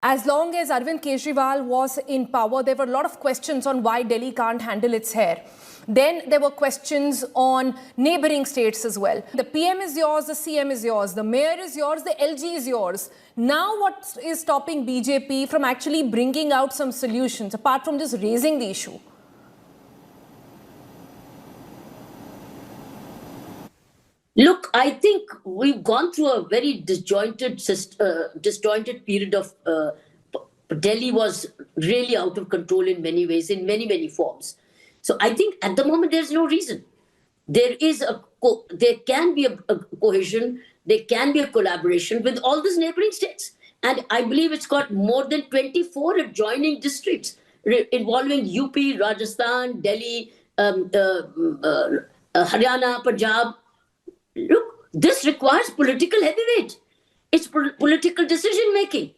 As long as Arvind Kejriwal was in power, there were a lot of questions on why Delhi can't handle its hair. Then there were questions on neighboring states as well. The PM is yours, the CM is yours, the mayor is yours, the LG is yours. Now what is stopping BJP from actually bringing out some solutions, apart from just raising the issue? Look, I think we've gone through a very disjointed period of Delhi was really out of control in many ways, in many forms. So I think at the moment there's no reason. There can be a cohesion, there can be a collaboration with all these neighboring states. And I believe it's got more than 24 adjoining districts involving UP, Rajasthan, Delhi, Haryana, Punjab. Look, this requires political heavyweight. It's political decision making.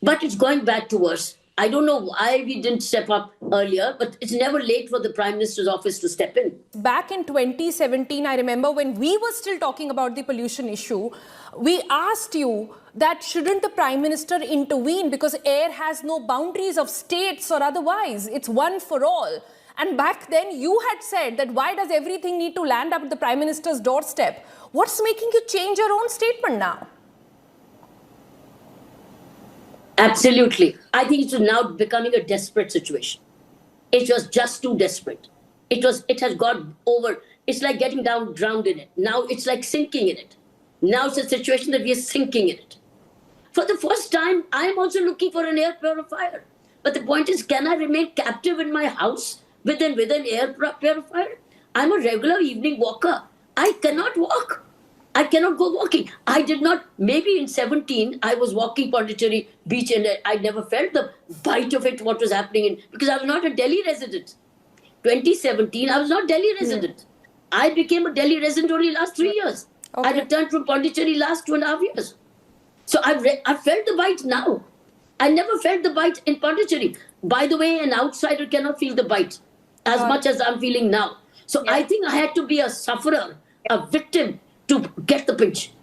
But it's going back to worse. I don't know why we didn't step up earlier, but it's never late for the Prime Minister's office to step in. Back in 2017, I remember when we were still talking about the pollution issue, we asked you that shouldn't the Prime Minister intervene because air has no boundaries of states or otherwise. It's one for all. And back then you had said that why does everything need to land up at the Prime Minister's doorstep? What's making you change your own statement now? Absolutely. I think it's now becoming a desperate situation. It was just too desperate. It has gone over. It's like getting drowned in it. Now it's like sinking in it. Now it's a situation that we are sinking in it. For the first time, I am also looking for an air purifier. But the point is, can I remain captive in my house with an air purifier? I'm a regular evening walker. I cannot walk. I cannot go walking. I did not, maybe in 17, I was walking Pondicherry Beach and I never felt the bite of it, what was happening, because I was not a Delhi resident. 2017, I was not Delhi resident. Yeah. I became a Delhi resident only last 3 years. Okay. I returned from Pondicherry last 2.5 years. So I felt the bite now. I never felt the bite in Pondicherry. By the way, an outsider cannot feel the bite as much as I'm feeling now. So yeah. I think I had to be a sufferer, a victim, to get the pinch.